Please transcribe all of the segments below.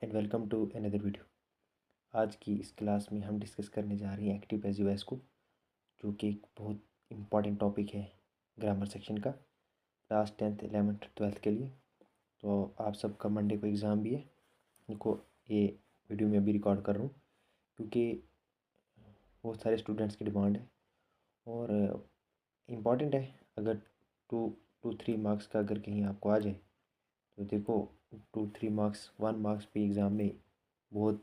And welcome to another video. आज की इस क्लास में हम डिस्कस करने जा रहे हैं एक्टिव पैसिव वॉइस को, जो कि एक बहुत इम्पॉर्टेंट टॉपिक है ग्रामर सेक्शन का, क्लास 10th 11th 12th के लिए। तो आप सबका मंडे को एग्ज़ाम भी है। देखो, ये वीडियो मैं अभी रिकॉर्ड कर रहा हूँ क्योंकि बहुत सारे स्टूडेंट्स की डिमांड है और इम्पॉर्टेंट है। अगर टू टू थ्री मार्क्स का अगर कहीं आपको आ जाए तो देखो, 2-3 मार्क्स 1 मार्क्स पे एग्ज़ाम में बहुत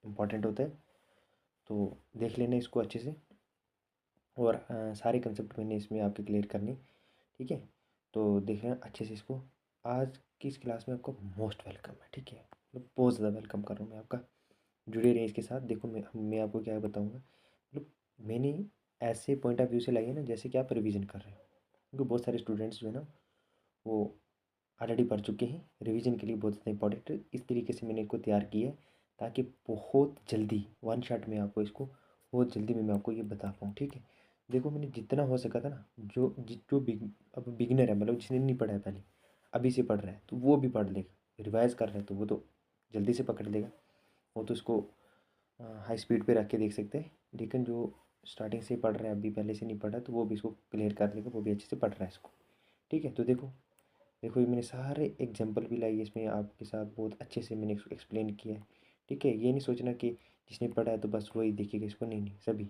इम्पॉर्टेंट होता है। तो देख लेना इसको अच्छे से और सारे कंसेप्ट मैंने इसमें आपके क्लियर करने। ठीक है, तो देख लेना अच्छे से इसको। आज की इस क्लास में आपका मोस्ट वेलकम है। ठीक है, मतलब बहुत ज़्यादा वेलकम कर रहा हूँ मैं आपका। जुड़े रहिए इसके साथ। देखो, मैं आपको क्या बताऊँगा, मतलब मैंने ऐसे पॉइंट ऑफ व्यू से लाई है ना, जैसे कि आप रिवीजन कर रहे हो, क्योंकि बहुत सारे स्टूडेंट्स जो है ना वो ऑलरेडी पढ़ चुके हैं। रिवीजन के लिए बहुत ज़्यादा इंपॉर्टेंट है। इस तरीके से मैंने इसको तैयार किया है ताकि बहुत जल्दी वन शॉट में आपको इसको बहुत जल्दी में मैं आपको ये बता पाऊँ। ठीक है, देखो मैंने जितना हो सका था ना, जो अब बिगिनर है, मतलब जिसने नहीं पढ़ा है पहले, अभी से पढ़ रहा है तो वो भी पढ़ लेगा। रिवाइज कर रहा है तो वो तो जल्दी से पकड़ लेगा। वो तो इसको हाई स्पीड पे रख के देख सकते हैं। लेकिन जो स्टार्टिंग से ही पढ़ रहा है, अभी पहले से नहीं पढ़ा, तो वो भी इसको क्लियर कर लेगा, वो भी अच्छे से पढ़ रहा है इसको। ठीक है, तो देखो देखो ये मैंने सारे एग्जांपल भी लाई है इसमें आपके साथ, बहुत अच्छे से मैंने इसको एक्सप्लेन किया है। ठीक है, ये नहीं सोचना कि जिसने पढ़ा है तो बस वही देखेगा इसको, नहीं नहीं, सभी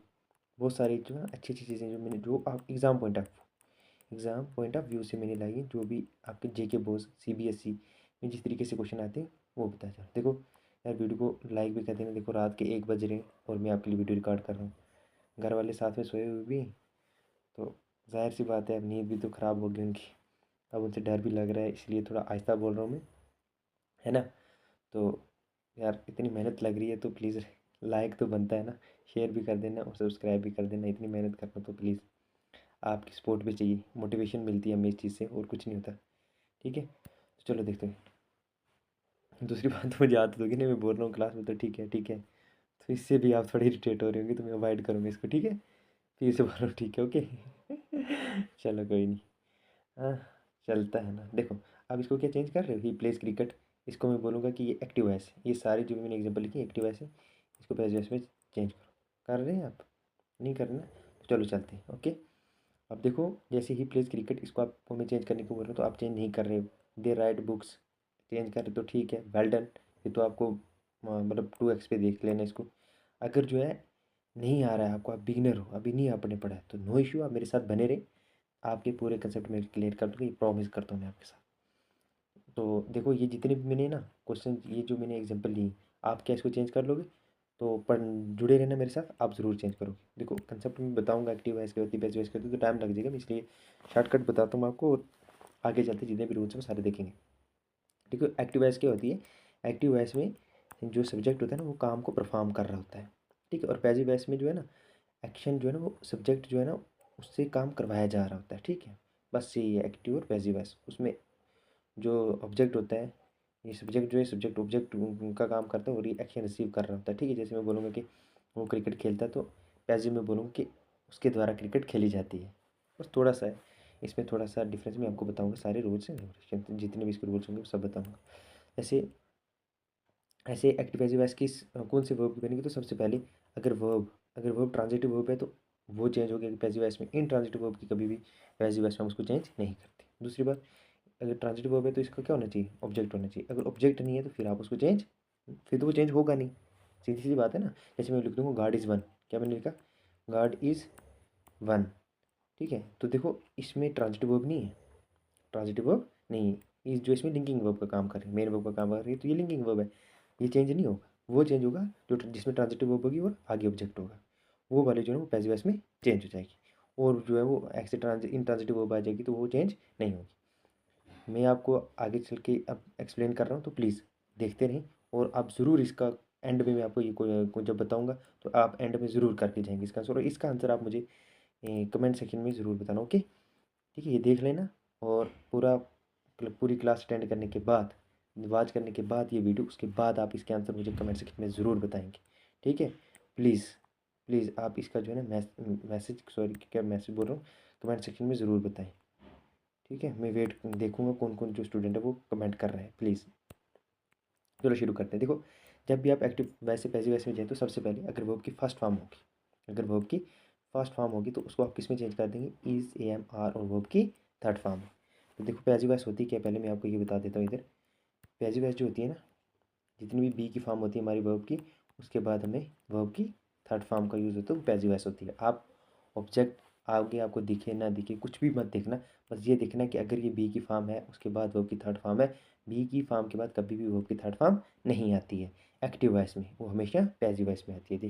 बहुत सारी जो है अच्छी अच्छी चीज़ें जो आप एग्ज़ाम पॉइंट ऑफ व्यू से मैंने लाई है। जो भी आपके जेके बोर्ड CBSE में जिस तरीके से क्वेश्चन आते हैं वो बता जाओ। देखो यार, वीडियो को लाइक भी कर देना। देखो रात के 1 बज रहे हैं और मैं आपके लिए वीडियो रिकॉर्ड कर रहा हूँ। घर वाले साथ में सोए हुए भी हैं, तो जाहिर सी बात है अब नींद भी तो ख़राब होगी उनकी। अब उनसे डर भी लग रहा है, इसलिए थोड़ा आहिस्ता बोल रहा हूँ मैं, है ना। तो यार इतनी मेहनत लग रही है तो प्लीज़ लाइक तो बनता है ना, शेयर भी कर देना और सब्सक्राइब भी कर देना। इतनी मेहनत करना तो प्लीज़ आपकी सपोर्ट भी चाहिए, मोटिवेशन मिलती है हमें इस चीज़ से, और कुछ नहीं होता। ठीक है, तो चलो देखते हैं। दूसरी बात तो मुझे आदत होगी ना, मैं बोल रहा हूँ क्लास में तो ठीक है ठीक है, तो इससे भी आप थोड़ी इरिटेट हो रही होंगी, तो मैं अवॉइड करूँगा इसको। ठीक है, फिर से बोल रहा हूँ, ठीक है, ओके। चलो कोई नहीं। हाँ, चलता है ना। देखो, अब इसको क्या चेंज कर रहे हो, ही प्लेस क्रिकेट। इसको मैं बोलूँगा कि ये एक्टिव वॉइस है। ये सारी जो मैंने एग्जांपल लिखी एक्टिव वॉइस है, इसको पैसिव वॉइस में चेंज करो। कर रहे हैं आप? नहीं कर रहे ना, तो चलो चलते हैं। ओके, अब देखो, जैसे ही प्लेस क्रिकेट, इसको आपको मैं चेंज करने को बोल रहा हूँ तो आप चेंज नहीं कर रहे हो। दे राइट बुक्स चेंज कर रहे तो ठीक है, वेल डन। ये तो आपको मतलब 2x पे देख लेना इसको। अगर जो है नहीं आ रहा है आपको, आप बिगिनर हो, अभी नहीं आपने पढ़ा है, तो नो इशू, आप मेरे साथ बने रहे। आपके पूरे कंसेप्ट में क्लियर कर दूँगा, ये प्रॉमिस करता हूँ मैं आपके साथ। तो देखो, ये जितने भी मैंने ना क्वेश्चन, ये जो मैंने एग्जांपल ली, आप क्या इसको चेंज कर लोगे? तो पढ़ जुड़े रहना मेरे साथ, आप ज़रूर चेंज करोगे। देखो कंसेप्ट में बताऊंगा, एक्टिव वॉइस क्या होती है, पैसिव वॉइस क्या होती है, तो टाइम लग जाएगा, मैं इसलिए शॉर्टकट बताता हूँ आपको, और आगे चलते जितने भी रूल्स हैं वो सारे देखेंगे। देखो एक्टिव वॉइस क्या होती है, एक्टिव वॉइस में जो सब्जेक्ट होता है ना वो काम को परफॉर्म कर रहा होता है। ठीक है, और पैसिव वॉइस में जो है ना, एक्शन जो है ना, वो सब्जेक्ट जो है ना उससे काम करवाया जा रहा होता है। ठीक है, बस यही है एक्टिव और पैसिव वॉइस। उसमें जो ऑब्जेक्ट होता है, ये सब्जेक्ट जो है, सब्जेक्ट ऑब्जेक्ट का काम करता है और ये एक्शन रिसीव कर रहा होता है। ठीक है, जैसे मैं बोलूँगा कि वो क्रिकेट खेलता है, तो पैसिव में बोलूँगा कि उसके द्वारा क्रिकेट खेली जाती है। बस थोड़ा सा है इसमें, थोड़ा सा डिफरेंस मैं आपको बताऊँगा। सारे रूल्स हैं, जितने भी इसके रूल्स होंगे वो सब बताऊँगा। जैसे ऐसे एक्टिव पैसिव वॉइस की कौन से वर्ब की बनेगी, तो सबसे पहले अगर वर्ब ट्रांजिटिव वर्ब है तो वो चेंज हो गया पैसिव वॉइस में। इन ट्रांजिटिव वर्ब की कभी भी पैसिव वॉइस में हम उसको चेंज नहीं करते। दूसरी बात, अगर ट्रांजिटिव वर्ब है तो इसका क्या होना चाहिए, ऑब्जेक्ट होना चाहिए। अगर ऑब्जेक्ट नहीं है तो फिर आप उसको चेंज, फिर तो वो चेंज होगा नहीं। सीधी सी बात है ना। जैसे मैं लिख दूँगा गार्ड इज़ वन, क्या मैंने लिखा, गार्ड इज़ वन। ठीक है, तो देखो इसमें ट्रांजिटिव वर्ब नहीं है, ट्रांजिटिव वर्ब नहीं है। इस जो इसमें लिंकिंग वर्ब का काम कर रही है, मेन वर्ब का काम कर रही है, तो ये लिंकिंग वर्ब है, ये चेंज नहीं होगा। वो चेंज होगा जो जिसमें ट्रांजिटिव वर्ब होगी और आगे ऑब्जेक्ट होगा, वो वाले जो है वो पैसिव वॉइस में चेंज हो जाएगी। और जो है वो एक्स इन ट्रांजिटिव वर्ब आ जाएगी तो वो चेंज नहीं होगी। मैं आपको आगे चल के अब एक्सप्लेन कर रहा हूँ, तो प्लीज़ देखते रहें। और आप ज़रूर इसका एंड में मैं आपको ये को जब बताऊँगा तो आप एंड में ज़रूर करके जाएंगे इसका आंसर, और इसका आंसर आप मुझे कमेंट सेक्शन में ज़रूर बताना। ओके, ठीक है, ये देख लेना। और पूरी क्लास अटेंड करने के बाद, वॉच करने के बाद ये वीडियो, उसके बाद आप इसके आंसर मुझे कमेंट सेक्शन में ज़रूर बताएंगे। ठीक है, प्लीज़ प्लीज़ आप इसका जो है ना मैसेज, सॉरी क्या मैसेज बोल रहा हूँ, कमेंट सेक्शन में ज़रूर बताएं। ठीक है, मैं वेट देखूंगा कौन कौन जो स्टूडेंट है वो कमेंट कर रहे हैं, प्लीज़। चलो शुरू करते हैं। देखो, जब भी आप एक्टिव वैसे पैसिव वॉइस में जाए तो सबसे पहले अगर वर्ब की फर्स्ट फॉर्म होगी, अगर वर्ब की फर्स्ट फॉर्म होगी तो उसको आप किस में चेंज कर देंगे, इज़, एम, आर, और वर्ब की थर्ड फॉर्म है। तो देखो पैसिव वॉइस होती क्या है, पहले मैं आपको ये बता देता हूँ। इधर पैसिव वॉइस जो होती है ना, जितनी भी बी की फॉर्म होती है हमारी वर्ब की, उसके बाद हमें वर्ब की थर्ड फॉर्म का यूज़ होता है, वो पैसिव वॉइस होती है। आप ऑब्जेक्ट आगे आपको दिखे ना दिखे कुछ भी मत देखना, बस ये देखना कि अगर ये बी की फॉर्म है उसके बाद वर्ब की थर्ड फॉर्म है, बी की फॉर्म के बाद कभी भी वर्ब की थर्ड फॉर्म नहीं आती है एक्टिव वॉइस में, वो हमेशा पैसिव वॉइस में आती है।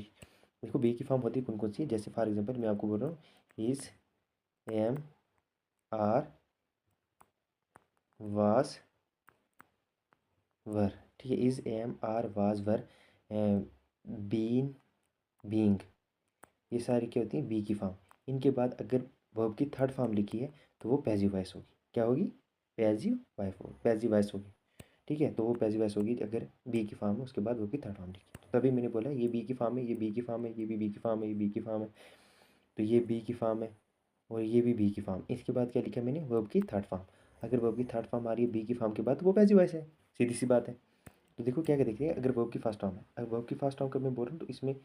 देखो बी की फॉर्म होती है कौन कौन सी, जैसे फॉर एग्जांपल मैं आपको बोल रहा हूँ, is, am, are, was, were. ठीक है, is, am, are, was, were, been, being, ये सारी क्या होती है बी की फॉर्म। इनके बाद अगर वर्ब की थर्ड फॉर्म लिखी है तो वो पैसिव वॉइस होगी। क्या होगी, पैसिव वॉइस होगी। ठीक है, तो वो पैसिव वॉइस होगी अगर बी की फॉर्म है उसके बाद वर्ब की थर्ड फॉर्म लिखी है। तो तभी मैंने बोला ये बी की फॉर्म है, ये बी की फॉर्म है, ये भी बी की फॉर्म है, ये बी की फॉर्म है, तो ये बी की फॉर्म है और ये भी बी की फॉर्म। इसके बाद क्या लिखा मैंने, वर्ब की थर्ड फॉर्म। अगर वर्ब की थर्ड फॉर्म आ रही है बी की फॉर्म के बाद तो वो पैसिव वॉइस है, सीधी सी बात है। तो देखो क्या क्या देखिए, अगर वर्ब की फर्स्ट फॉर्म है, अगर वर्ब की फर्स्ट फॉर्म का मैं बोल रहा हूँ तो इसमें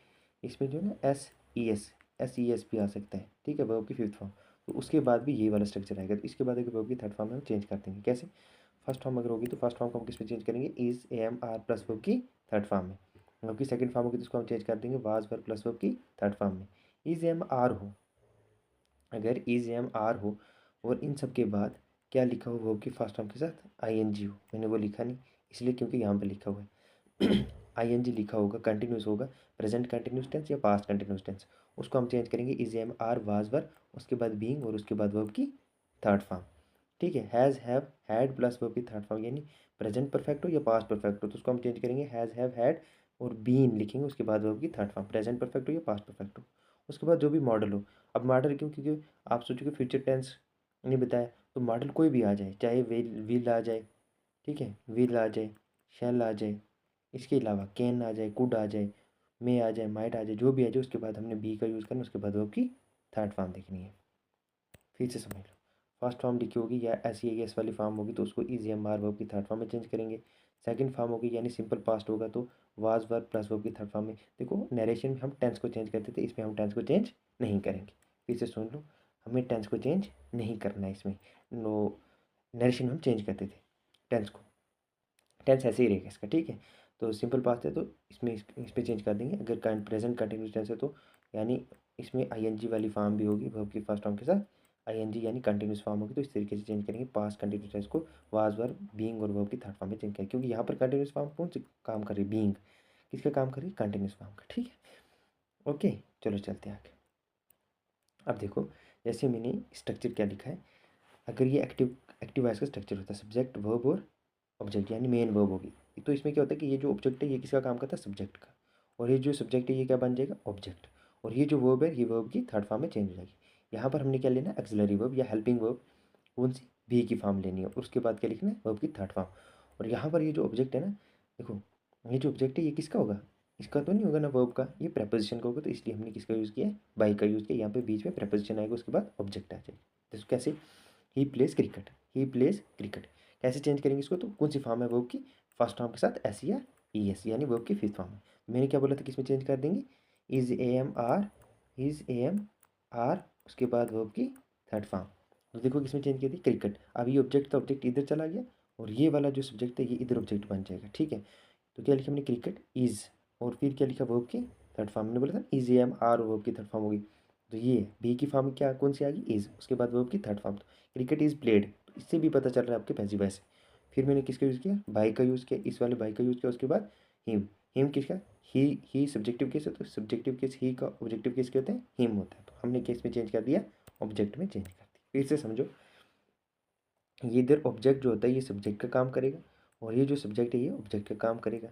इसमें जो है ना एस ई एस भी आ सकता है। ठीक है, वर्ब की फिफ्थ फॉर्म, तो उसके बाद भी ये वाला स्ट्रक्चर आएगा। तो इसके बाद अगर वर्ब की थर्ड फॉर्म में हम चेंज कर देंगे कैसे, फर्स्ट फॉर्म अगर होगी तो फर्स्ट फॉर्म को हम किस में चेंज करेंगे, is, am, are plus verb की थर्ड फॉर्म में। वर्ब की सेकंड फॉर्म होगी तो उसको हम चेंज कर देंगे वाज, वर प्लस वर्ब की थर्ड फॉर्म में। इज, एम, आर हो, अगर इज, एम, आर हो और इन सब के बाद क्या लिखा हो वर्ब की फर्स्ट फॉर्म के साथ आई एन जी हो, मैंने वो लिखा नहीं इसलिए क्योंकि यहाँ पे लिखा हुआ है आई एन जी लिखा होगा, कंटिन्यूस होगा, प्रेजेंट कंटिन्यूस टेंस या पास्ट कंटिन्यूस टेंस, उसको हम चेंज करेंगे इज, एम, आर, वाज, वर, उसके बाद बीइंग और उसके बाद वर्ब की थर्ड फॉर्म। ठीक है, has, have, had plus verb की थर्ड फॉर्म, यानी प्रेजेंट परफेक्ट हो या पास्ट परफेक्ट हो तो उसको हम चेंज करेंगे हैज़, हैव, हैड और बीन लिखेंगे उसके बाद वर्ब की थर्ड फॉर्म, प्रेजेंट परफेक्ट हो या पास्ट परफेक्ट हो। उसके बाद जो भी मॉडल हो, अब मॉडल क्यों, क्योंकि आप सोचोगे फ्यूचर टेंस नहीं बताया, तो मॉडल कोई भी आ जाए, चाहे विल आ जाए, ठीक है, विल आ जाए, शैल आ जाए, इसके अलावा कैन आ जाए, कुड आ जाए, मे आ जाए, माइट आ जाए, जो भी आ जाए उसके बाद हमने बी का यूज़ करना, उसके बाद वर्ब की थर्ड फॉर्म देखनी है। फिर से समझ लो, फर्स्ट फॉर्म लिखी होगी या ऐसी एस वाली फॉर्म होगी तो उसको इज, एम, आर वर्ब की थर्ड फॉर्म में चेंज करेंगे। सेकंड फॉर्म होगी यानी सिंपल पास्ट होगा तो वाज, वर्ब प्लस वर्ब की थर्ड फॉर्म में। देखो नरेशन में हम टेंस को चेंज करते थे, इसमें हम टेंस को चेंज नहीं करेंगे। फिर से सुन लो, हमें टेंस को चेंज नहीं करना है इसमें। नो, नरेशन में हम चेंज करते थे टेंस को, टेंस ऐसे ही रहेगा इसका। ठीक है, तो सिंपल पास्ट है तो इसमें इस पे चेंज कर देंगे। अगर प्रेजेंट कंटिन्यूस टेंस है तो यानी इसमें आईएनजी वाली फॉर्म भी होगी वर्ब की फर्स्ट फॉर्म के साथ, आईएनजी यानी कंटिन्यूस फॉर्म होगी, तो इस तरीके से चेंज करेंगे पास्ट कंटिन्यूस टेंस को वाज, वर, बीइंग और वर्ब की थर्ड फॉर्म में चेंज करेंगे, क्योंकि यहाँ पर कंटिन्यूस फॉर्म कौन सी काम कर रही है, बीइंग, किसका काम कर रही है, कंटिन्यूस फॉर्म का। ठीक है, ओके, चलो चलते हैं आगे। अब देखो जैसे मैंने स्ट्रक्चर क्या लिखा है, अगर ये एक्टिव वॉइस का स्ट्रक्चर होता है सब्जेक्ट, वर्ब और ऑब्जेक्ट, यानी मेन वर्ब होगी, तो इसमें क्या होता है कि ये जो ऑब्जेक्ट है ये किसका काम करता है, सब्जेक्ट का, और ये जो सब्जेक्ट है ये क्या बन जाएगा, ऑब्जेक्ट, और ये जो वर्ब है ये वर्ब की थर्ड फॉर्म में चेंज हो जाएगी। यहाँ पर हमने क्या लेना है, एक्सिलरी वर्ब या हेल्पिंग वर्ब, कौन सी, बी की फॉर्म लेनी है, और उसके बाद क्या लिखना है, वर्ब की थर्ड फॉर्म। और यहाँ पर ये जो ऑब्जेक्ट है ना, देखो ये जो ऑब्जेक्ट है ये किसका होगा, इसका तो नहीं होगा ना वर्ब का, ये प्रेपोजिशन का होगा, तो इसलिए हमने किसका यूज़ किया है, बाई का यूज़ किया। यहाँ पे बीच में प्रेपोजिशन आएगा उसके बाद ऑब्जेक्ट आ जाएगा। तो कैसे, ही प्लेस क्रिकेट, ही प्लेस क्रिकेट, कैसे चेंज करेंगे इसको, तो कौन सी फॉर्म है वर्ब की, फर्स्ट फॉर्म के साथ एस या ई एस, यानी वर्ब की फिफ्थ फॉर्म है। मैंने क्या बोला था किस में चेंज कर देंगे, is, a, am, are, is, a, am, are, उसके बाद वर्ब की थर्ड फॉर्म। तो देखो किसमें चेंज की थी, क्रिकेट। अब ये ऑब्जेक्ट था, ऑब्जेक्ट इधर चला गया और ये वाला जो सब्जेक्ट है ये इधर ऑब्जेक्ट बन जाएगा। ठीक है, तो क्या लिखा हमने, क्रिकेट इज, और फिर क्या लिखा, वर्ब की थर्ड फॉर्म, मैंने बोला था is, a, am, are, verb की थर्ड फॉर्म होगी, तो ये बी की फॉर्म क्या कौन सी आ गई, इज, उसके बाद वर्ब की थर्ड फॉर्म, तो क्रिकेट इज प्लेड, तो इससे भी पता चल रहा है आपके पैसिव वॉइस। फिर मैंने किसका यूज़ किया, बाई का यूज़ किया, इस वाले बाई का यूज़ किया, उसके बाद हिम किसका, ही सब्जेक्टिव केस है, तो सब्जेक्टिव केस ही का, ऑब्जेक्टिव केस क्या होते हैं, हिम होता है, तो हमने केस में चेंज कर दिया, ऑब्जेक्ट में चेंज कर दिया। फिर से समझो, ये इधर ऑब्जेक्ट जो होता है ये सब्जेक्ट का काम करेगा और ये जो सब्जेक्ट है ये ऑब्जेक्ट का काम करेगा,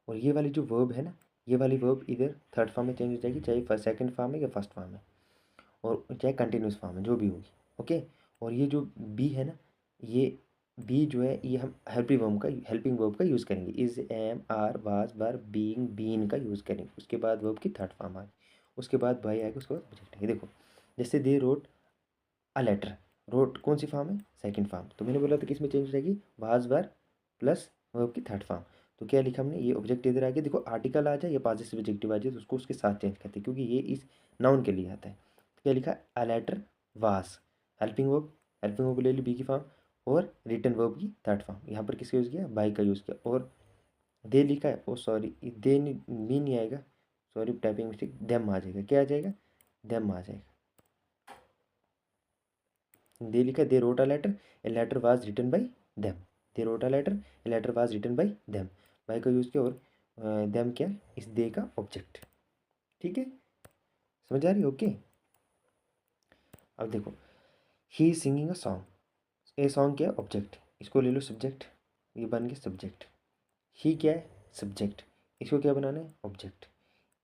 और ये वाली जो वर्ब है ना, ये वाली वर्ब इधर थर्ड फॉर्म में चेंज हो जाएगी, चाहे फर्स्ट सेकंड फॉर्म है या फर्स्ट फॉर्म है, और चाहे कंटिन्यूस फॉर्म है, जो भी होगी। ओके, और ये जो बी है ना, ये बी जो है ये हम हेल्पिंग वर्ब का यूज़ करेंगे, is, am, are, was, were, being, been का यूज़ करेंगे, उसके बाद वर्ब की थर्ड फॉर्म आएगी, उसके बाद बाई आएगा, उसके बाद ऑब्जेक्ट आएगा। देखो जैसे they wrote a letter, wrote कौन सी फॉर्म है, सेकंड फॉर्म, तो मैंने बोला था किस में चेंज हो जाएगी, वाज, वर प्लस वर्ब की थर्ड फॉर्म, तो क्या लिखा हमने, ये ऑब्जेक्ट इधर आ गया, देखो आर्टिकल आ जाए या पॉजिटिव एडजेक्टिव आ जाए तो उसको उसके साथ चेंज करते हैं क्योंकि ये इस नाउन के लिए आता है। तो क्या लिखा, अ लेटर वास, हेल्पिंग वर्ब ले ली बी की फॉर्म, और रिटन वर्ब की थर्ड फॉर्म। यहाँ पर किसका यूज़ किया, बाई का यूज़ किया। और दे लिखा है, ओ सॉरी दे नहीं, मी नहीं आएगा, सॉरी टाइपिंग मिस्टेक, देम आ जाएगा। क्या आ जाएगा, देम आ जाएगा। दे लिखा, they wrote a letter, a letter was written by them. They wrote a letter, a letter was written by them, by का यूज़ किया, और देम क्या, इस दे का ऑब्जेक्ट। ठीक है, समझ आ रही है, ओके। अब देखो, he is singing a song, a song क्या है, ऑब्जेक्ट, इसको ले लो सब्जेक्ट, ये बन गया सब्जेक्ट। ही क्या है, सब्जेक्ट, इसको क्या बनाना है, ऑब्जेक्ट।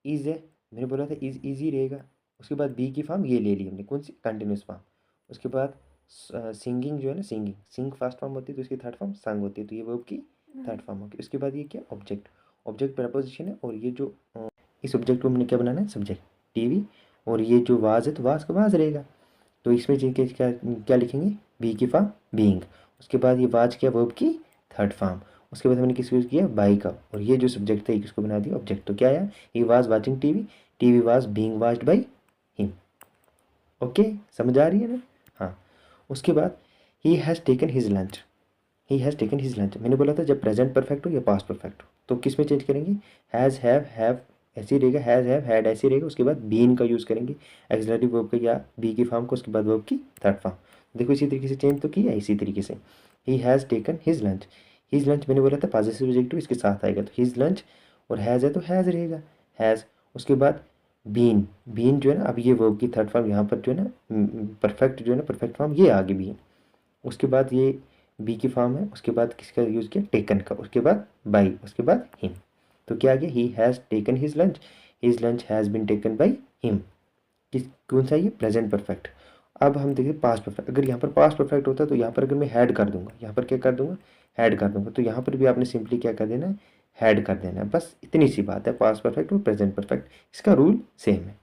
इज है, मैंने बोला था इज इजी रहेगा। उसके बाद बी की फॉर्म ये ले ली हमने, कौन सी, कंटिन्यूस फॉर्म। उसके बाद सिंगिंग जो है ना, सिंगिंग, सिंग फर्स्ट फॉर्म होती है तो इसकी थर्ड फॉर्म संग होती है, तो ये वर्ब की थर्ड फॉर्म होगी। उसके बाद ये क्या, ऑब्जेक्ट, ऑब्जेक्ट प्रपोजिशन है, और ये जो इस ऑब्जेक्ट को हमने क्या बनाना है, सब्जेक्ट टीवी, और ये जो वाज है तो वाज का वाज रहेगा। तो इसमें जिनके क्या क्या लिखेंगे, बी की फॉर्म बीइंग, उसके बाद ये वाज क्या, वर्ब की थर्ड फॉर्म, उसके बाद हमने किसको यूज़ किया, बाई का, और ये जो सब्जेक्ट था ये किसको बना दिया, ऑब्जेक्ट। तो क्या आया, he was watching TV, TV was being watched by him. Okay, समझ आ रही है ना। हाँ, उसके बाद he has taken his lunch, he has taken his lunch, मैंने बोला था जब प्रेजेंट परफेक्ट हो या पास्ट परफेक्ट हो तो किस में चेंज करेंगे, हैज़ हैव ऐसे ही रहेगा, हैज़ हैव हैड ऐसे ही रहेगा। उसके बाद बीन का यूज़ करेंगे, एक्सिलरी वर्ब का या बी की फॉर्म को, उसके बाद वर्ब की थर्ड फॉर्म। देखो इसी तरीके से चेंज तो किया, इसी तरीके से he has taken his lunch मैंने बोला था पॉजिटिव एडजेक्टिव इसके साथ आएगा, तो हिज लंच, और हैज़ है तो हैज़ रहेगा, हैज़। उसके बाद बीन, बीन जो है ना, अब ये वर्ब की थर्ड फॉर्म यहाँ पर जो है ना, परफेक्ट जो है ना, परफेक्ट फॉर्म ये आ गई बीन। उसके बाद ये बी की फॉर्म है, उसके बाद किसका यूज़ किया, टेकन का, उसके बाद बाई, उसके बाद हिम। तो क्या आ गया, he has taken his lunch has been taken by him. किस, कौन सा, ये प्रेजेंट परफेक्ट। अब हम देखिए पास्ट परफेक्ट, अगर यहाँ पर पास्ट परफेक्ट होता तो यहाँ पर अगर मैं हैड कर दूंगा, यहाँ पर क्या कर दूंगा, हैड कर दूंगा, तो यहाँ पर भी आपने सिंपली क्या कर देना है, हैड कर देना है, बस इतनी सी बात है। पास्ट परफेक्ट और प्रेजेंट परफेक्ट, इसका रूल सेम है।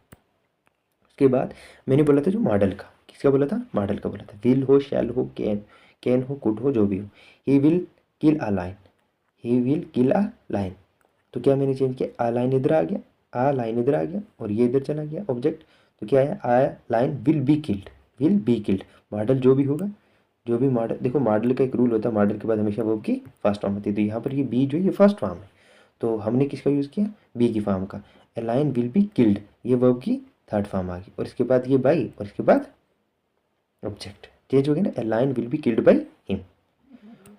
उसके बाद मैंने बोला था जो मॉडल का, किसका बोला था, मॉडल का बोला था, विल हो, शैल हो, कैन हो, कुड हो, जो भी हो। He will kill a line, he will kill a line, तो क्या मैंने चेंज किया, आ लाइन इधर आ गया, आ लाइन इधर आ गया, और ये इधर चला गया ऑब्जेक्ट। तो क्या है, a line will be killed, will be killed. Model जो भी होगा, जो भी मॉडल, देखो मॉडल का एक रूल होता है, मॉडल के बाद हमेशा वर्ब की फर्स्ट फॉर्म होती है, तो यहाँ पर ये बी जो है ये फर्स्ट फॉर्म है, तो हमने किसका यूज़ किया, बी की फॉर्म का। ए लाइन विल बी किल्ड, ये वर्ब की थर्ड फॉर्म आ गई, और इसके बाद ये बाई, और इसके बाद ऑब्जेक्ट चेंज हो गया ना, a line will be killed by him.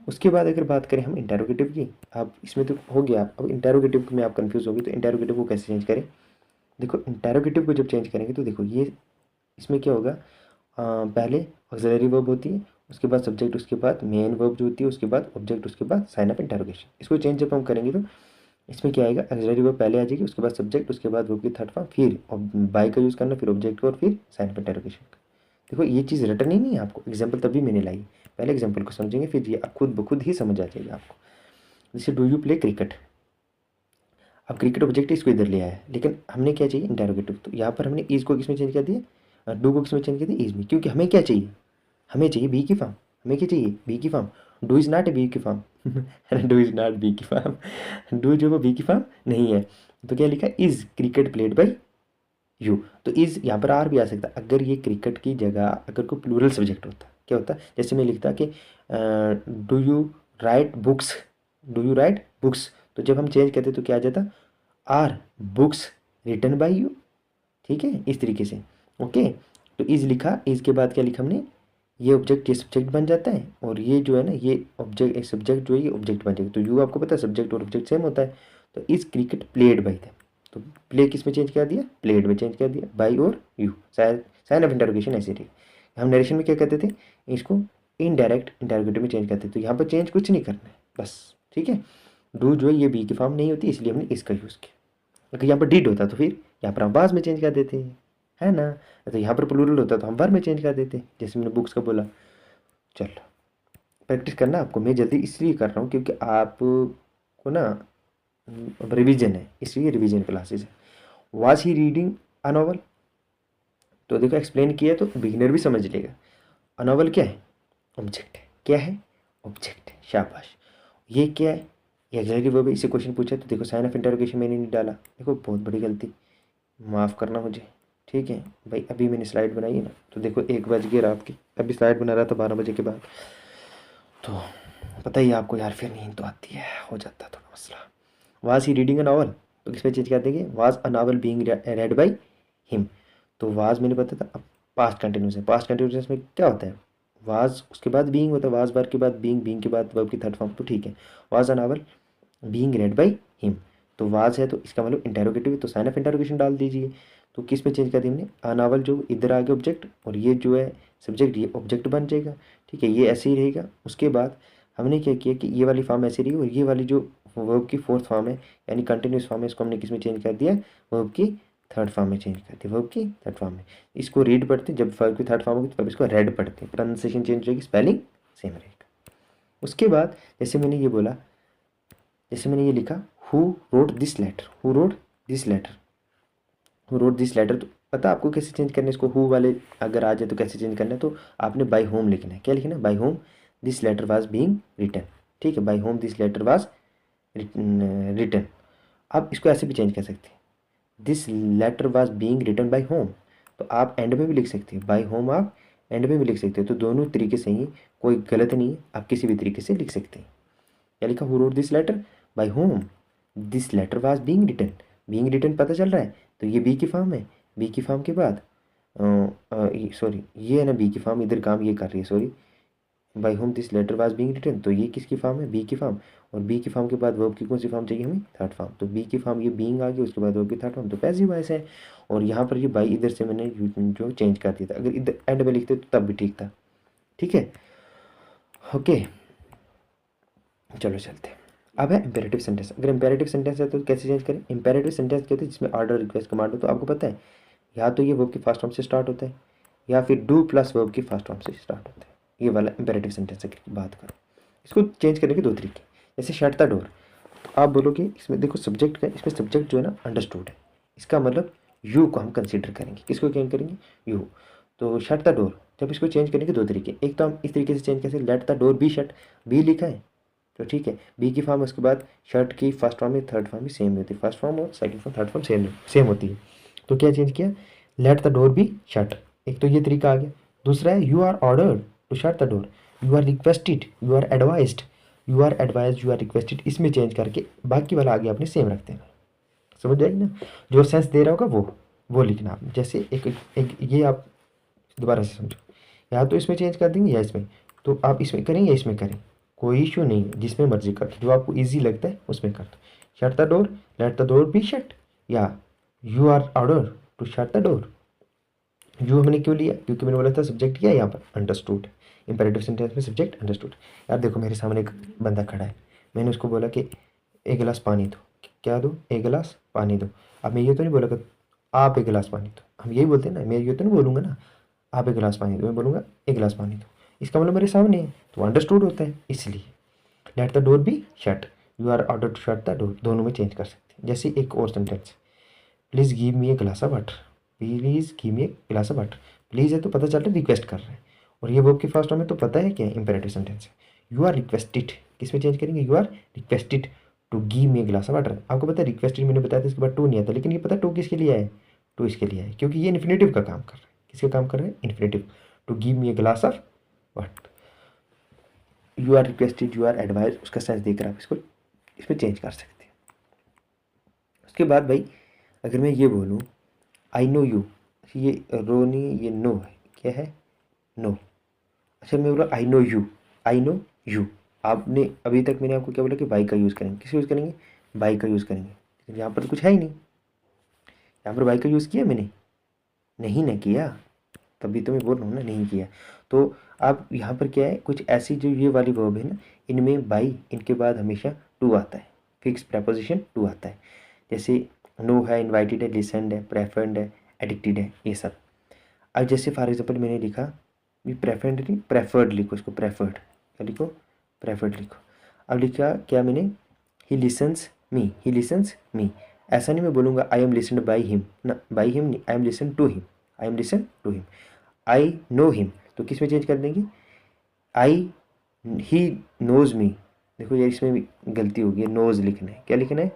उसके बाद अगर बात करें हम इंटेरोगेटिव की, अब इसमें तो हो गया, अब इंटेरोगेटिव में आप कंफ्यूज होगी, तो इंटेरोगेटिव को कैसे चेंज करें। देखो इंटेरोगेटिव को जब चेंज करेंगे तो देखो ये इसमें क्या होगा, पहले ऑक्सिलरी वर्ब होती है, उसके बाद सब्जेक्ट, उसके बाद मेन वर्ब जो होती है, उसके बाद ऑब्जेक्ट, उसके बाद साइन ऑफ इंटेरोगेशन। इसको चेंज जब हम करेंगे तो इसमें क्या आएगा, ऑक्सिलरी वर्ब पहले आ जाएगी, उसके बाद सब्जेक्ट, उसके बाद वर्ब की थर्ड फॉर्म, फिर बाई का यूज़ करना, फिर ऑब्जेक्ट का, और फिर साइन ऑफ इंटेरोगेशन का। देखो ये चीज़ रटन ही नहीं है आपको, एग्जाम्पल तभी मैंने लाई, पहले एग्जाम्पल को समझेंगे फिर ये खुद ब खुद ही समझ आ जाएगा आपको। जैसे डू यू प्ले क्रिकेट, अब क्रिकेट ऑब्जेक्ट इसको इधर ले आया, लेकिन हमने क्या चाहिए, इंटेरोगेटिव, तो यहाँ पर हमने इज को किसमें चेंज कर दिया, डू को किसमें चेंज कर दिया, इज में, क्योंकि हमें क्या चाहिए, हमें चाहिए बी की फॉर्म, हमें क्या चाहिए, बी की form. Do is not a B की form do is not B की फॉर्म, डू जो वो बी की फॉर्म नहीं है, तो क्या लिखा, is cricket played by you. तो इज़ यहाँ पर आर भी आ सकता, अगर ये क्रिकेट की जगह अगर कोई प्लूरल सब्जेक्ट होता क्या होता, जैसे मैं लिखता कि do you write books, do you write books, तो जब हम चेंज करते तो क्या आ जाता, are books written by you. ठीक है, इस तरीके से, ओके। तो इज़ लिखा, इज़ के बाद क्या लिखा हमने, ये ऑब्जेक्ट ये सब्जेक्ट बन जाता है, और ये जो है ना ये ऑब्जेक्ट सब्जेक्ट जो है ये ऑब्जेक्ट बन जाएगा, तो यू आपको पता है सब्जेक्ट और ऑब्जेक्ट सेम होता है। तो इस क्रिकेट प्लेड बाई दैम, तो प्ले किस में चेंज कर दिया, प्लेड में चेंज कर दिया, बाई और यू, साइन ऑफ इंटरोगेशन ऐसे रही। हम नरेशन में क्या करते थे, इसको इनडायरेक्ट इंटरोगेटिव में चेंज करते थे, तो यहाँ पर चेंज कुछ नहीं करना है बस। ठीक है, डू जो है ये बी की फॉर्म नहीं होती, इसलिए हमने इसका यूज़ किया। अगर यहाँ पर डिड होता तो फिर यहाँ पर हम वाज में चेंज कर देते हैं, है ना। तो यहाँ पर प्लूरल होता तो हम वर में चेंज कर देते, जैसे मैंने बुक्स का बोला। चलो प्रैक्टिस करना आपको, मैं जल्दी इसलिए कर रहा हूँ क्योंकि आप को ना अब रिवीजन है, इसलिए रिवीजन क्लासेस है। Was he reading a novel, तो देखो एक्सप्लेन किया तो बिगिनर भी समझ लेगा। अ नॉवल क्या है, ऑब्जेक्ट है, क्या है, ऑब्जेक्ट है, शाबाश। ये क्या है, ये ऑक्सिलरी वर्ब है, इससे क्वेश्चन पूछा तो देखो साइन ऑफ इंटरोगेशन मैंने नहीं डाला, देखो बहुत बड़ी गलती, माफ़ करना मुझे, ठीक है भाई। अभी मैंने स्लाइड बनाई है ना, तो देखो 1 बज गए रात की, अभी स्लाइड बना रहा था 12 बजे के बाद, तो पता ही है आपको यार, फिर नींद तो आती है, हो जाता है थोड़ा मसला। Was he reading a novel, तो किस पे चेंज कर देंगे, was a novel being red by him. तो वाज मैंने पता था, अब पास्ट कंटिन्यूस है, पास्ट कंटिन्यूस में क्या होता है, वाज उसके बाद बीइंग होता है, वाज बार के बाद बीइंग, बीइंग के बाद वर्ब की थर्ड फॉर्म, तो ठीक है। Was a novel being red by him, तो वाज है तो इसका मतलब इंटेरोगेटिव है, तो साइन ऑफ इंटेरोगेशन डाल दीजिए। तो किस में चेंज कर दिया हमने, अ नावल जो इधर आ गया ऑब्जेक्ट, और ये जो है सब्जेक्ट, ये ऑब्जेक्ट बन जाएगा, ठीक है, ये ऐसे ही रहेगा। उसके बाद हमने क्या किया कि ये वाली फॉर्म ऐसे रही, और ये वाली जो वर्ब की फोर्थ फॉर्म है यानी कंटिन्यूस फॉर्म है, इसको हमने किस में चेंज कर दिया, वर्ब की थर्ड फॉर्म में चेंज कर दिया, वर्ब की थर्ड फॉर्म में। इसको रीड पढ़ते, जब वर्ब की थर्ड फॉर्म होगी तब इसको रेड पढ़ते, प्रोनाउंसिएशन चेंज हो जाएगी, स्पेलिंग सेम रहेगा। उसके बाद जैसे मैंने ये बोला, जैसे मैंने ये लिखा, who wrote this letter, who wrote this letter, who wrote this letter, तो पता आपको कैसे चेंज करना है इसको, हु वाले अगर आ जाए तो कैसे चेंज करना है, तो आपने बाई होम लिखना है, क्या लिखना है, by whom this letter was being written, ठीक है, by whom this letter was written. आप इसको ऐसे भी चेंज कर सकते हैं, this letter was being written by whom, तो आप एंड में भी लिख सकते हैं, बाई होम आप एंड में भी लिख सकते हो, तो दोनों तरीके से ही कोई गलत नहीं है, आप किसी भी तरीके से लिख सकते हैं। क्या लिखा, who wrote this letter by whom this letter was being written पता चल रहा है, तो ये बी की फॉर्म है, बी की फॉर्म के बाद सॉरी ये है ना बी की फॉर्म, इधर काम ये कर रही है, sorry, by whom this letter was being written, तो ये किसकी फॉर्म है, बी की फॉर्म, और बी की फॉर्म के बाद वर्ब की कौन सी फॉर्म चाहिए हमें, थर्ड फॉर्म, तो बी की फॉर्म ये बीइंग आ गई, उसके बाद वर्ब की थर्ड फॉर्म, तो पैसिव वॉइस है। और यहाँ पर ये बाई इधर से मैंने जो चेंज कर दिया था, अगर इधर एंड में लिखते तो तब भी ठीक था, ठीक है, ओके। चलो चलते हैं। अब है इंपेरेटिव सेंटेंस, अगर इंपेरेटिव सेंटेंस है तो कैसे चेंज करें, इंपेरेटिव सेंटेंस क्या होता है जिसमें ऑर्डर रिक्वेस्ट कमांड हो, तो आपको पता है या तो ये वर्ब की फर्स्ट फॉर्म से स्टार्ट होता है, या फिर डू प्लस वर्ब की फर्स्ट फॉर्म से स्टार्ट होता है, ये वाला इंपेरेटिव सेंटेंस की बात करो। इसको चेंज करने के दो तरीके, जैसे शट द डोर, तो आप बोलोगे इसमें देखो सब्जेक्ट का, इसमें सब्जेक्ट जो है ना अंडरस्टूड है, इसका मतलब यू को हम कंसिडर करेंगे, किसको चेंज करेंगे, यू। तो शट द डोर, जब इसको चेंज करने के दो तरीके, एक तो हम इस तरीके से चेंज कैसे, let the door be shut, be लिखा है तो ठीक है, बी की फॉर्म, उसके बाद शर्ट की फर्स्ट फॉर्म में थर्ड फॉर्म भी सेम होती है, फर्स्ट फॉर्म और second form third form same होती है। तो क्या चेंज किया, let the door be shut, एक तो ये तरीका आ गया। दूसरा है you are ordered to shut the door, you are requested, you are advised, you are advise, you are requested, इसमें चेंज करके बाकी वाला आगे आपने सेम रखते हैं, समझ जाएगी ना, जो सेंस दे रहा होगा वो लिखना आपने। जैसे एक ये आप दोबारा से समझो, या तो इसमें चेंज कर देंगे या इसमें, तो आप इसमें करें या इसमें करें, कोई इशू नहीं है, जिसमें मर्जी कर दो, जो आपको ईजी लगता है उसमें कर दो। Shut the door, let the door be shut, या you are order to shut the door. You हमने क्यों लिया, क्योंकि मैंने बोला था सब्जेक्ट किया यहाँ पर अंडरस्टूड, इंपेरेटिव सेंटेंस में सब्जेक्ट अंडरस्टूड। यार देखो मेरे सामने एक बंदा खड़ा है, मैंने उसको बोला कि एक गिलास पानी दो, क्या दो, एक गिलास पानी दो। अब मैं ये तो नहीं बोला कि आप एक गिलास पानी दो, हम यही बोलते हैं ना, मैं ये तो नहीं बोलूँगा ना आप एक गिलास पानी दो, मैं बोलूँगा एक गिलास पानी दो, इसका मतलब मेरे सामने है तो अंडरस्टूड होता है, इसलिए let the door be shut, you are order to shut the door, दोनों में चेंज कर सकते हैं। जैसे एक और sentence, please give me a glass of water, please give me a glass of water, please है तो पता चल रहा है रिक्वेस्ट कर रहे हैं, और ये वर्ब की फर्स्ट फॉर्म में तो पता है क्या इंपेरेटिव सेंटेंस है, यू आर रिक्वेस्टेड, किस में चेंज करेंगे, you are requested to give me a glass of water. आपको पता है रिक्वेस्टेड मैंने बताया था, इसके बाद टू नहीं आता, लेकिन ये पता है टू किसके लिए है, टू इसके लिए है क्योंकि ये इन्फिनेटिव का काम कर रहा है, किसका काम कर रहा है, infinitive, to give me a glass of water, you are requested, you are advise, उसका सेंस देकर आप इसको इसमें चेंज कर सकते हैं। उसके बाद भाई अगर मैं ये बोलूँ आई नो यू, ये रो नहीं ये नो है, क्या है, नो। अच्छा मैं बोला I know you, I know you, आपने अभी तक मैंने आपको क्या बोला कि बाई का यूज़ करेंगे, किस यूज़ करेंगे, बाई का यूज़ करेंगे, लेकिन यहाँ पर तो कुछ है ही नहीं, यहाँ पर बाई का यूज़ किया मैंने, नहीं ना किया, तभी तो मैं बोल रहा हूँ ना नहीं किया। तो अब यहाँ पर क्या है, कुछ ऐसी जो ये वाली वर्ब है ना, इनमें बाई इनके बाद हमेशा टू आता है, फिक्स प्रेपोजिशन टू आता है, जैसे नो है, इन्वाइटेड है, लिसनड है, प्रेफर्ड है, एडिक्टेड है, ये सब। अब जैसे फॉर एग्जाम्पल मैंने लिखा, ये प्रेफर्ड नहीं प्रेफर्ड लिखो, इसको प्रेफर्ड क्या लिखो, प्रेफर्ड लिखो। अब लिखा क्या मैंने, ही लिसन्स मी, ही लिसन्स मी, ऐसा नहीं मैं बोलूँगा I am listened by him ना, बाई हिम नहीं, I am listen to him, I am listen to him. I know him तो किस में चेंज कर देंगे, आई ही नोज मी, देखो यार इसमें भी गलती होगी है, नोज़ लिखना है। क्या लिखना है?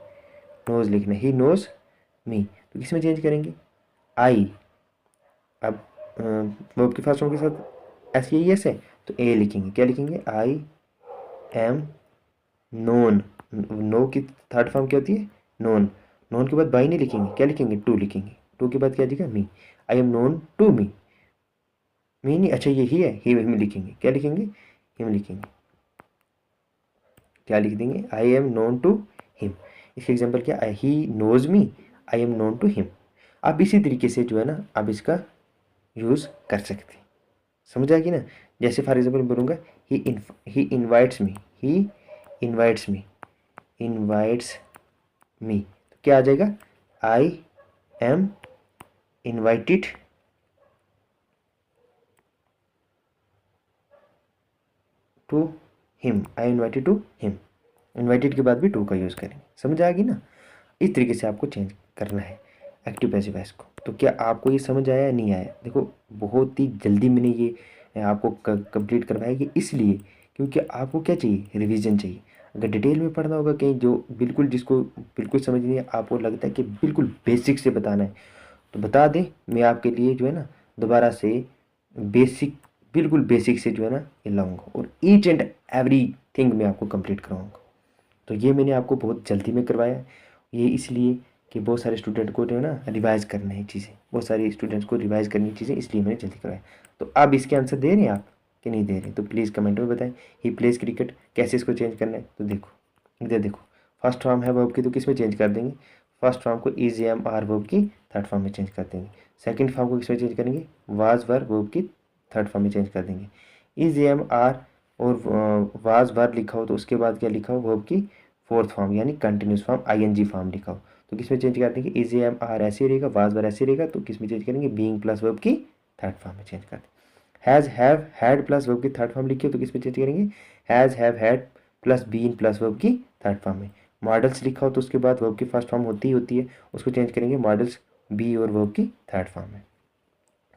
नोज़ लिखना है। ही नोज़ मी, तो किस में चेंज करेंगे? आई। अब वर्ब के फर्स्ट फॉर्म के साथ एस या एस है तो ए लिखेंगे। क्या लिखेंगे? आई एम नोन। नो की थर्ड फॉर्म क्या होती है? नोन। नोन के बाद बाई नहीं लिखेंगे, क्या लिखेंगे? टू लिखेंगे। टू के बाद क्या दिखा? Me. I am known to me. Me नहीं, अच्छा ये ही है, ही में लिखेंगे। क्या लिखेंगे? हिम लिखेंगे। क्या लिख देंगे? I am known to him. इसका एग्जाम्पल क्या? I he knows me, I am known to him. आप इसी तरीके से जो है ना आप इसका यूज़ कर सकते हैं। समझ आएगी ना? जैसे फॉर एग्जाम्पल बोलूँगा he invites me, he invites me, invites me, तो क्या आ जाएगा? I am invited to him, I invited to him. Invited के बाद भी टू का यूज़ करेंगे। समझ आएगी ना? इस तरीके से आपको चेंज करना है एक्टिव पैसिव वॉइस को। तो क्या आपको ये समझ आया या नहीं आया? देखो बहुत ही जल्दी मैंने ये आपको कंप्लीट करवाया कि इसलिए क्योंकि आपको क्या चाहिए? रिवीजन चाहिए। अगर डिटेल में पढ़ना होगा कहीं जो बिल्कुल जिसको बिल्कुल समझ नहीं है, आपको लगता है कि बिल्कुल बेसिक से बताना है तो बता दें, मैं आपके लिए जो है ना दोबारा से बेसिक, बिल्कुल बेसिक से जो है ना ये लाऊंगा और ईच एंड एवरी थिंग मैं आपको कंप्लीट कराऊंगा। तो ये मैंने आपको बहुत जल्दी में करवाया। ये इसलिए कि बहुत सारे स्टूडेंट को जो है ना रिवाइज़ करना है चीज़ें, बहुत सारे स्टूडेंट्स को रिवाइज़ करनी चीज़ें, इसलिए मैंने जल्दी करवाया। तो अब इसके आंसर दे रहे हैं आप कि नहीं दे रहे? तो प्लीज़ कमेंट में बताएं। ही प्लेज क्रिकेट, कैसे इसको चेंज करना है? तो देखो इधर देखो, फर्स्ट फॉर्म है वर्ब की तो किस में चेंज कर देंगे? फर्स्ट फॉर्म को इज एम आर वर्ब की थर्ड फॉर्म में चेंज कर देंगे। सेकंड फॉर्म को किस में चेंज करेंगे? वाज वर वर्ब की थर्ड फॉर्म में चेंज कर देंगे। इज एम आर और वाज वर लिखा हो तो उसके बाद क्या लिखा हो? वर्ब की फोर्थ फॉर्म यानी कंटिन्यूस फॉर्म आईएनजी फॉर्म लिखा हो तो किस में चेंज कर देंगे? इज एम आर ऐसे रहेगा, वाज वर ऐसे रहेगा तो किस में चेंज करेंगे? बीइंग प्लस वर्ब की थर्ड फॉर्म में चेंज कर देंगे। Has have had plus verb की थर्ड फॉर्म लिखी हो तो किस में चेंज करेंगे? Has have had plus been plus verb की थर्ड फॉर्म में। मॉडल्स लिखा हो तो उसके बाद वर्ब की फर्स्ट फॉर्म होती है उसको चेंज करेंगे मॉडल्स बी और वर्ब की थर्ड फॉर्म में।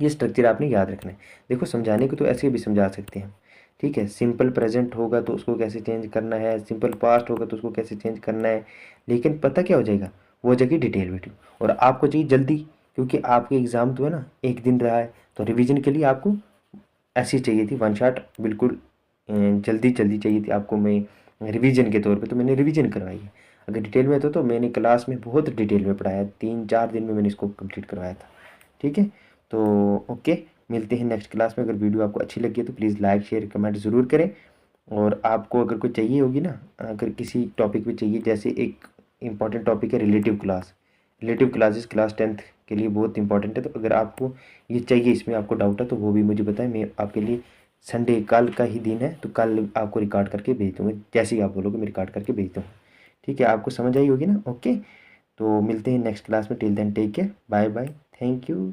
ये स्ट्रक्चर आपने याद रखना है। देखो समझाने को तो ऐसे भी समझा सकते हैं, ठीक है। सिंपल प्रेजेंट होगा तो उसको कैसे चेंज करना है, सिंपल पास्ट होगा तो उसको कैसे चेंज करना है, लेकिन पता क्या हो जाएगा? वो हो जाएगी डिटेल वीडियो। और आपको चाहिए जल्दी, क्योंकि आपके एग्ज़ाम तो है ना एक दिन रहा है, तो रिवीजन के लिए आपको ऐसी चाहिए थी वन शॉट, बिल्कुल जल्दी जल्दी चाहिए थी आपको। मैं रिवीजन के तौर पे तो मैंने रिवीजन करवाई है। अगर डिटेल में तो मैंने क्लास में बहुत डिटेल में पढ़ाया, 3-4 दिन में मैंने इसको कंप्लीट करवाया था, ठीक है। तो ओके, मिलते हैं नेक्स्ट क्लास में। अगर वीडियो आपको अच्छी लगी है तो प्लीज़ लाइक शेयर कमेंट ज़रूर करें। और आपको अगर कोई चाहिए होगी ना, अगर किसी टॉपिक पे चाहिए, जैसे एक इम्पॉर्टेंट टॉपिक है relative class, relative classes class 10th के लिए बहुत इंपॉर्टेंट है। तो अगर आपको ये चाहिए, इसमें आपको डाउट है तो वो भी मुझे बताएं। मैं आपके लिए संडे कल का ही दिन है तो कल आपको रिकॉर्ड करके भेज दूँगा, जैसे ही आप बोलोगे मैं रिकॉर्ड करके भेज दूँगा, ठीक है। आपको समझ आई होगी ना? ओके, तो मिलते हैं नेक्स्ट क्लास में। Till then take care, bye bye, thank you.